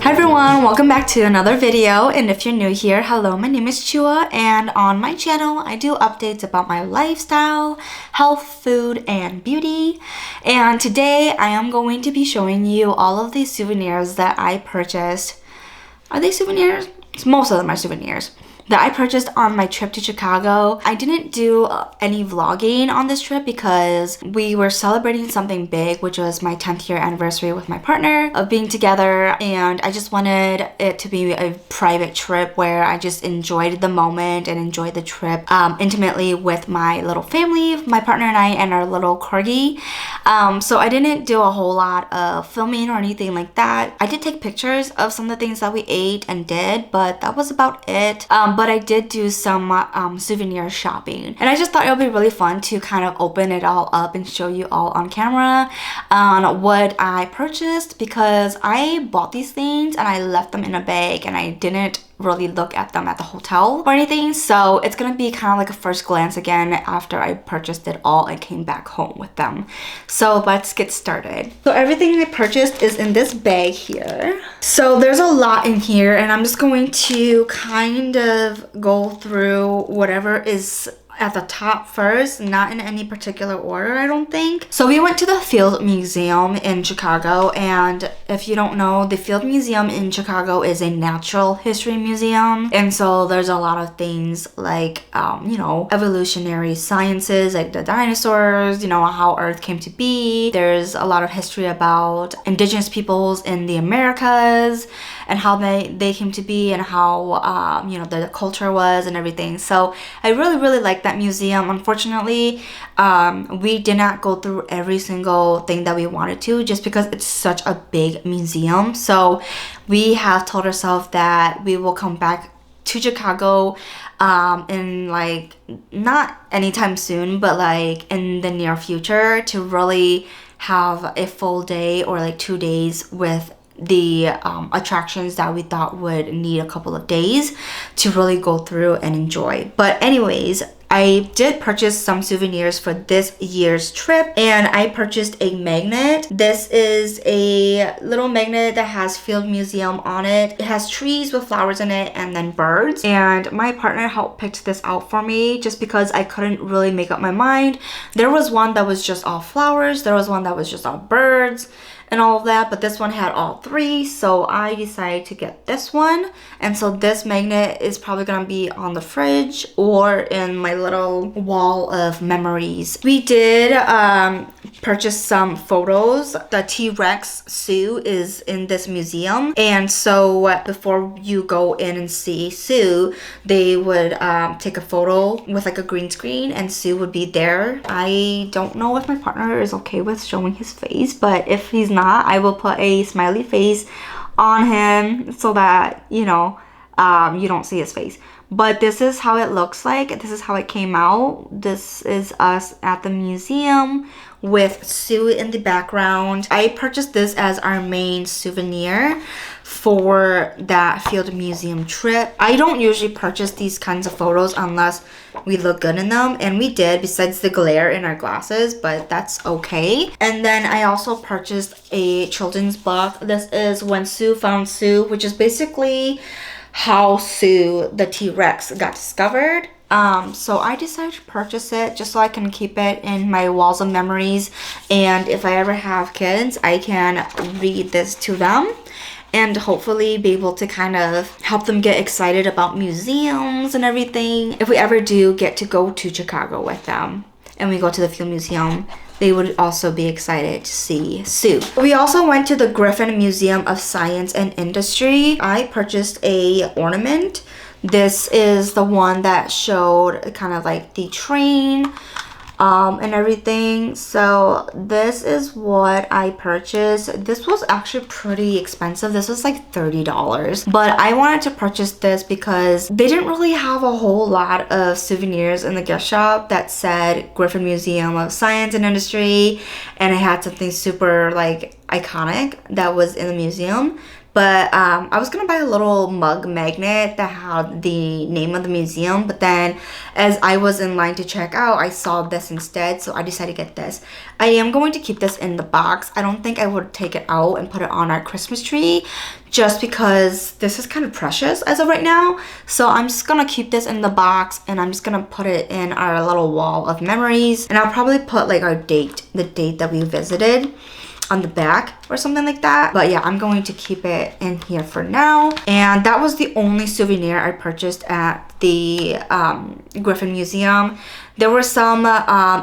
Hi everyone, welcome back to another video, and if you're new here, hello, my name is Choua, and on my channel I do updates about my lifestyle, health, food, and beauty. And today I am going to be showing you all of these souvenirs that I purchased. Are they souvenirs? Most of them are souvenirs that I purchased on my trip to Chicago. I didn't do any vlogging on this trip because we were celebrating something big, which was my 10th year anniversary with my partner of being together, and I just wanted it to be a private trip where I just enjoyed the moment and enjoyed the trip intimately with my little family, my partner and I, and our little corgi. So I didn't do a whole lot of filming or anything like that. I did take pictures of some of the things that we ate and did, but that was about it. But I did do some souvenir shopping, and I just thought it would be really fun to kind of open it all up and show you all on camera on what I purchased, because I bought these things and I left them in a bag and I didn't really look at them at the hotel or anything. So it's gonna be kind of like a first glance again after I purchased it all and came back home with them. So let's get started. So everything I purchased is in this bag here. So there's a lot in here, and I'm just going to kind of go through whatever is at the top first, not in any particular order, I don't think. So we went to the Field Museum in Chicago, and if you don't know, the Field Museum in Chicago is a natural history museum, and so there's a lot of things like you know, evolutionary sciences, like the dinosaurs, you know, how Earth came to be. There's a lot of history about indigenous peoples in the Americas and how they came to be, and how you know, the culture was and everything. So I really like that museum. Unfortunately, we did not go through every single thing that we wanted to, just because it's such a big museum. So we have told ourselves that we will come back to Chicago in like, not anytime soon, but like in the near future, to really have a full day or like 2 days with the attractions that we thought would need a couple of days to really go through and enjoy. But anyways, I did purchase some souvenirs for this year's trip, and I purchased a magnet. This is a little magnet that has Field Museum on it. It has trees with flowers in it and then birds, and my partner helped pick this out for me just because I couldn't really make up my mind. There was one that was just all flowers, there was one that was just all birds and all of that, but this one had all three, so I decided to get this one. And so this magnet is probably gonna be on the fridge or in my little wall of memories. We did purchase some photos. The T-Rex Zoo is in this museum, and so before you go in and see Sue, they would take a photo with like a green screen, and Sue would be there. I don't know if my partner is okay with showing his face, but if he's not, I will put a smiley face on him so that, you know, you don't see his face. But this is how it looks like. This is how it came out. This is us at the museum with Sue in the background. I purchased this as our main souvenir for that Field Museum trip. I don't usually purchase these kinds of photos unless we look good in them, and we did, besides the glare in our glasses, but that's okay. And then I also purchased a children's book. This is When Sue Found Sue, which is basically how Sue the T-Rex got discovered. So I decided to purchase it just so I can keep it in my walls of memories, and if I ever have kids, I can read this to them and hopefully be able to kind of help them get excited about museums and everything. If we ever do get to go to Chicago with them and we go to the Field Museum, they would also be excited to see Sue. We also went to the Griffin Museum of Science and Industry. I purchased a ornament. This is the one that showed kind of like the train and everything. So this is what I purchased. This was actually pretty expensive. This was like $30, but I wanted to purchase this because they didn't really have a whole lot of souvenirs in the gift shop that said Griffin Museum of Science and Industry, and it had something super like iconic that was in the museum. But I was gonna buy a little mug magnet that had the name of the museum, but then as I was in line to check out, I saw this instead, so I decided to get this. I am going to keep this in the box. I don't think I would take it out and put it on our Christmas tree, just because this is kind of precious as of right now. So I'm just gonna keep this in the box, and I'm just gonna put it in our little wall of memories, and I'll probably put like our date, the date that we visited, on the back or something like that. But yeah, I'm going to keep it in here for now. And that was the only souvenir I purchased at the Griffin Museum. There were some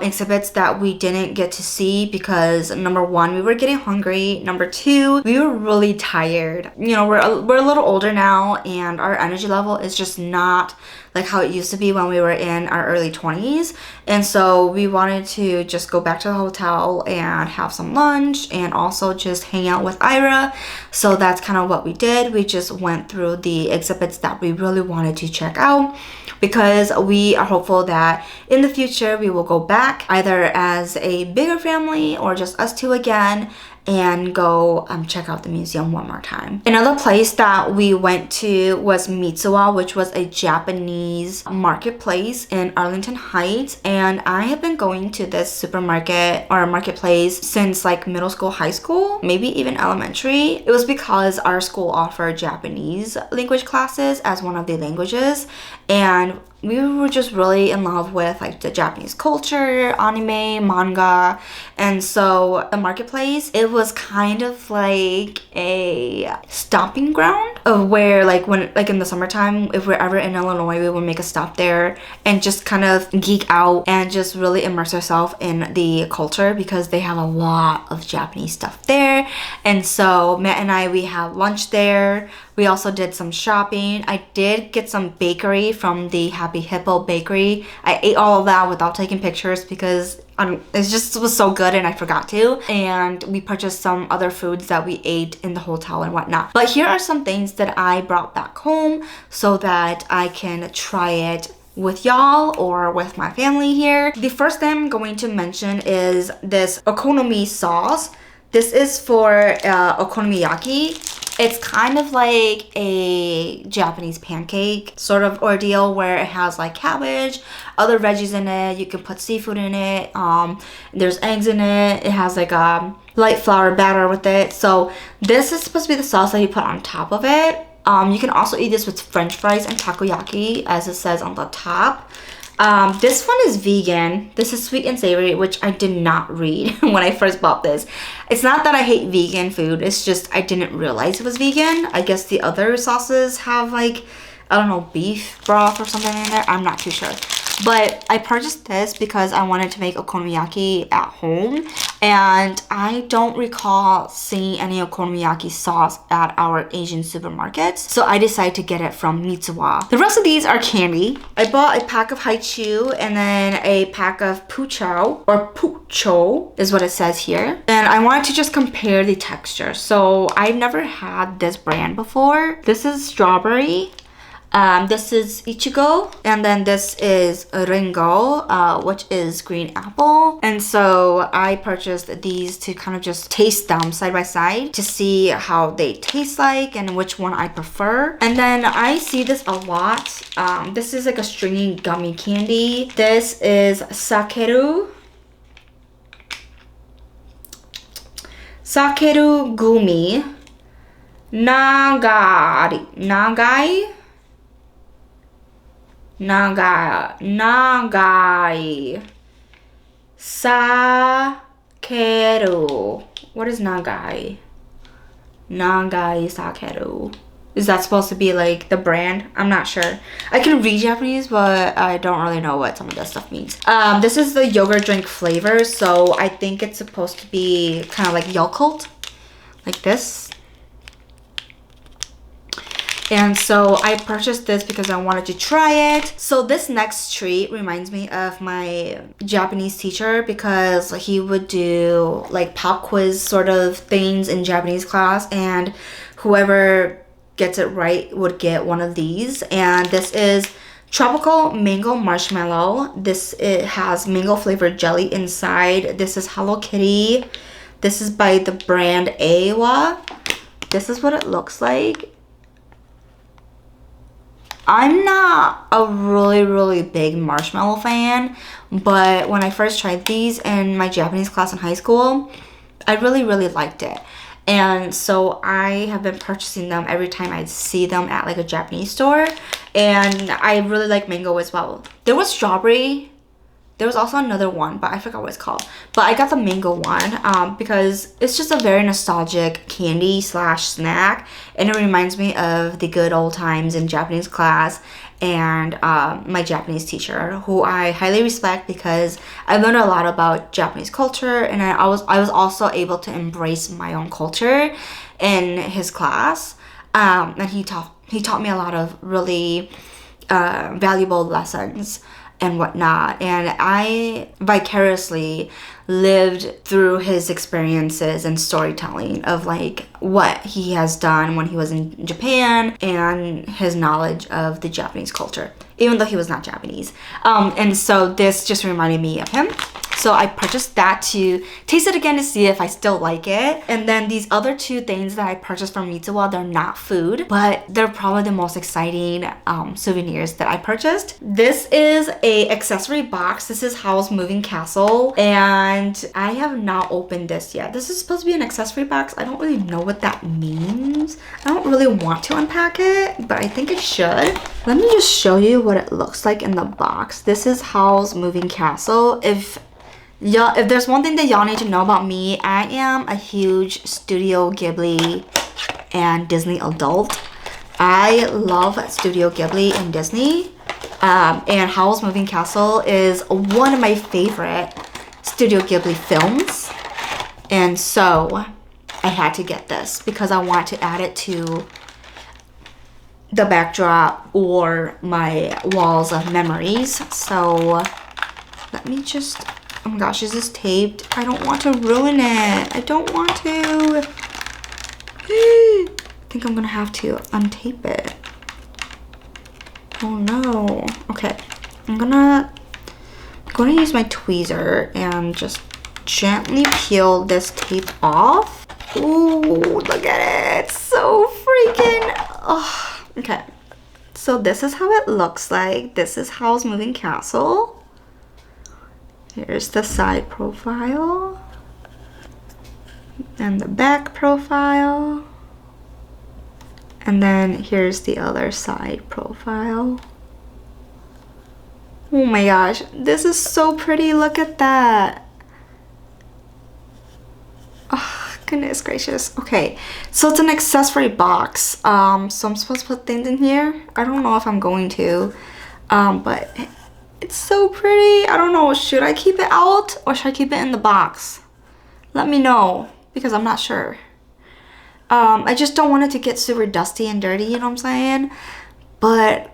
exhibits that we didn't get to see because number one, we were getting hungry. Number two, we were really tired. You know, we're a little older now, and our energy level is just not like how it used to be when we were in our early 20s. And so we wanted to just go back to the hotel and have some lunch and also just hang out with Ira. So that's kind of what we did. We just went through the exhibits that we really wanted to check out, because we are hopeful that in the future we will go back either as a bigger family or just us two again and go check out the museum one more time. Another place that we went to was Mitsuwa, which was a Japanese marketplace in Arlington Heights. And I have been going to this supermarket or marketplace since like middle school, high school, maybe even elementary. It was because our school offered Japanese language classes as one of the languages, and we were just really in love with like the Japanese culture, anime, manga. And so the marketplace, it was kind of like a stopping ground of where like when like in the summertime, if we're ever in Illinois, we would make a stop there and just kind of geek out and just really immerse ourselves in the culture, because they have a lot of Japanese stuff there. And so Matt and I, we had lunch there. We also did some shopping. I did get some bakery from the Happy Hippo bakery. I ate all of that without taking pictures because it just was so good and I forgot to. And we purchased some other foods that we ate in the hotel and whatnot. But here are some things that I brought back home so that I can try it with y'all or with my family here. The first thing I'm going to mention is this okonomi sauce. This is for okonomiyaki. It's kind of like a Japanese pancake sort of ordeal where it has like cabbage, other veggies in it. You can put seafood in it. There's eggs in it. It has like a light flour batter with it. So this is supposed to be the sauce that you put on top of it. You can also eat this with French fries and takoyaki, as it says on the top. This one is vegan. This is sweet and savory, which I did not read when I first bought this. It's not that I hate vegan food. It's just I didn't realize it was vegan. I guess the other sauces have like, I don't know, beef broth or something in there. I'm not too sure. But I purchased this because I wanted to make okonomiyaki at home. And I don't recall seeing any okonomiyaki sauce at our Asian supermarkets. So I decided to get it from Mitsuwa. The rest of these are candy. I bought a pack of haichu and then a pack of puchao, or pucho is what it says here. And I wanted to just compare the texture. So I've never had this brand before. This is strawberry. This is Ichigo, and then this is Ringo, which is green apple. And so I purchased these to kind of just taste them side by side to see how they taste like and which one I prefer. And then I see this a lot. This is like a stringy gummy candy. This is Sakeru Gumi Nagai Sakeru. What is Nagai? Nagai Sakeru. Is that supposed to be like the brand? I'm not sure. I can read Japanese, but I don't really know what some of this stuff means. This is the yogurt drink flavor, so I think it's supposed to be kind of like Yakult, like this. And so I purchased this because I wanted to try it. So this next treat reminds me of my Japanese teacher, because he would do like pop quiz sort of things in Japanese class, and whoever gets it right would get one of these. And this is tropical mango marshmallow. It has mango flavored jelly inside. This is Hello Kitty. This is by the brand Awa. this is what it looks like. I'm not a really big marshmallow fan, but when I first tried these in my Japanese class in high school, I really liked it. And so I have been purchasing them every time I see them at like a Japanese store. And I really like mango as well. There was strawberry. There was also another one, but I forgot what it's called. But I got the mango one because it's just a very nostalgic candy slash snack. And it reminds me of the good old times in Japanese class and my Japanese teacher, who I highly respect because I learned a lot about Japanese culture, and I was also able to embrace my own culture in his class. And he taught me a lot of really valuable lessons and whatnot, and I vicariously lived through his experiences and storytelling of like what he has done when he was in Japan and his knowledge of the Japanese culture, even though he was not Japanese. And so this just reminded me of him. So I purchased that to taste it again to see if I still like it. And then these other two things that I purchased from Mitsuwa, they're not food, but they're probably the most exciting souvenirs that I purchased. This is a accessory box. This is Howl's Moving Castle, and I have not opened this yet. This is supposed to be an accessory box. I don't really know what that means. I don't really want to unpack it, but I think it should. Let me just show you what it looks like in the box. This is Howl's Moving Castle. If there's one thing that y'all need to know about me, I am a huge Studio Ghibli and Disney adult. I love Studio Ghibli and Disney. And Howl's Moving Castle is one of my favorite Studio Ghibli films. And so I had to get this because I want to add it to the backdrop or my walls of memories. So let me just... Oh my gosh, is this taped? I don't want to ruin it. I don't want to. I think I'm gonna have to untape it. Oh no. Okay, I'm gonna use my tweezer and just gently peel this tape off. Ooh, look at it. It's so freaking... Oh, okay. So this is how it looks like. This is Howl's Moving Castle. Here's the side profile and the back profile, and then here's the other side profile. Oh my gosh, this is so pretty. Look at that. Oh, goodness gracious. Okay, so it's an accessory box. So I'm supposed to put things in here. I don't know if I'm going to, but it's so pretty. I don't know, should I keep it out or should I keep it in the box? Let me know, because I'm not sure. I just don't want it to get super dusty and dirty, you know what I'm saying? But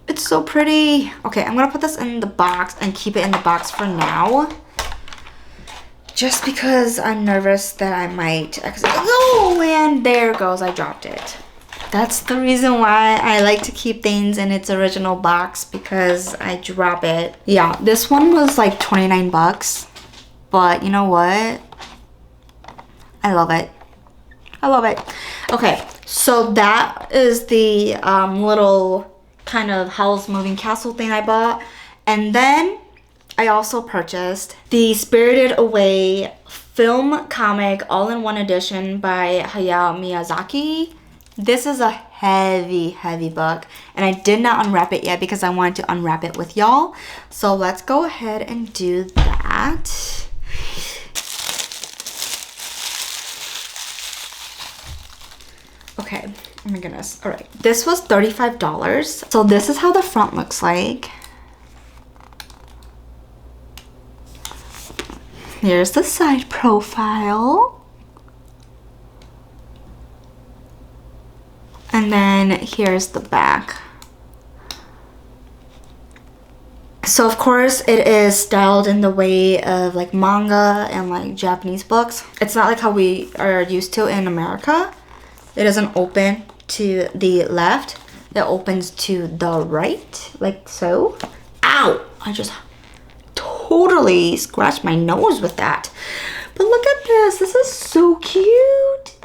it's so pretty. Okay, I'm gonna put this in the box and keep it in the box for now. Just because I'm nervous that I might accidentally... Oh, and there goes, I dropped it. That's the reason why I like to keep things in its original box, because I drop it. Yeah, this one was like 29 bucks, but you know what? I love it. I love it. Okay, so that is the little kind of Howl's Moving Castle thing I bought. And then I also purchased the Spirited Away film comic all-in-one edition by Hayao Miyazaki. This is a heavy book, and I did not unwrap it yet because I wanted to unwrap it with y'all. So let's go ahead and do that. Okay, oh my goodness. All right, this was $35. So this is how the front looks like. Here's the side profile. And then here's the back. So of course it is styled in the way of like manga and like Japanese books. It's not like how we are used to in America. It doesn't open to the left. It opens to the right, like so. Ow! I just totally scratched my nose with that. But look at this. This is so cute.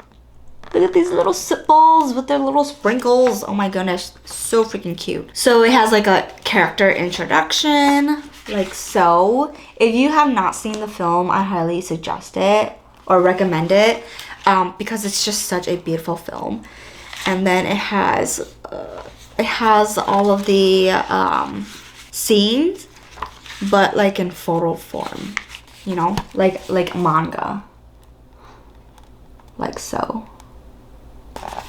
Look at these little sip balls with their little sprinkles. Oh my goodness, so freaking cute. So it has like a character introduction, like so. If you have not seen the film, I highly suggest it or recommend it because it's just such a beautiful film. And then it has all of the scenes, but like in photo form, you know, like manga, like so.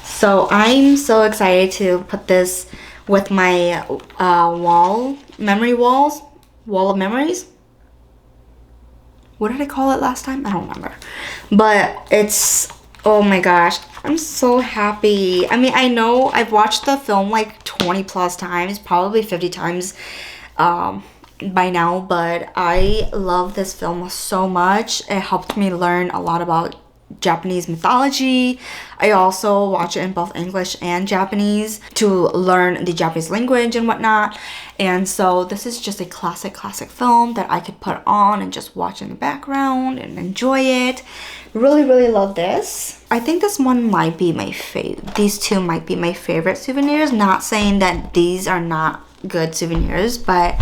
So I'm so excited to put this with my wall of memories. What did I call it last time? I don't remember. But it's, oh my gosh, I'm so happy. I mean, I know I've watched the film like 20 plus times, probably 50 times by now, but I love this film so much. It helped me learn a lot about Japanese mythology. I also watch it in both English and Japanese to learn the Japanese language and whatnot. And so this is just a classic film that I could put on and just watch in the background and enjoy it. Really love this. I think this one might be my favorite. These two might be my favorite souvenirs. Not saying that these are not good souvenirs, but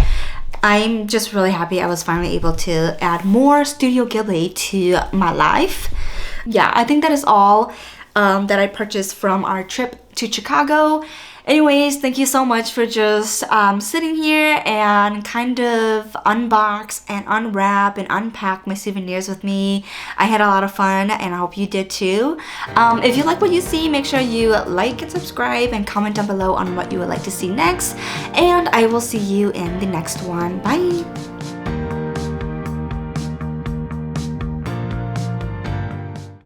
I'm just really happy I was finally able to add more Studio Ghibli to my life. Yeah, I think that is all that I purchased from our trip to Chicago. Anyways, thank you so much for just sitting here and kind of unbox and unwrap and unpack my souvenirs with me. I had a lot of fun and I hope you did too. If you like what you see, make sure you like and subscribe and comment down below on what you would like to see next. And I will see you in the next one. Bye!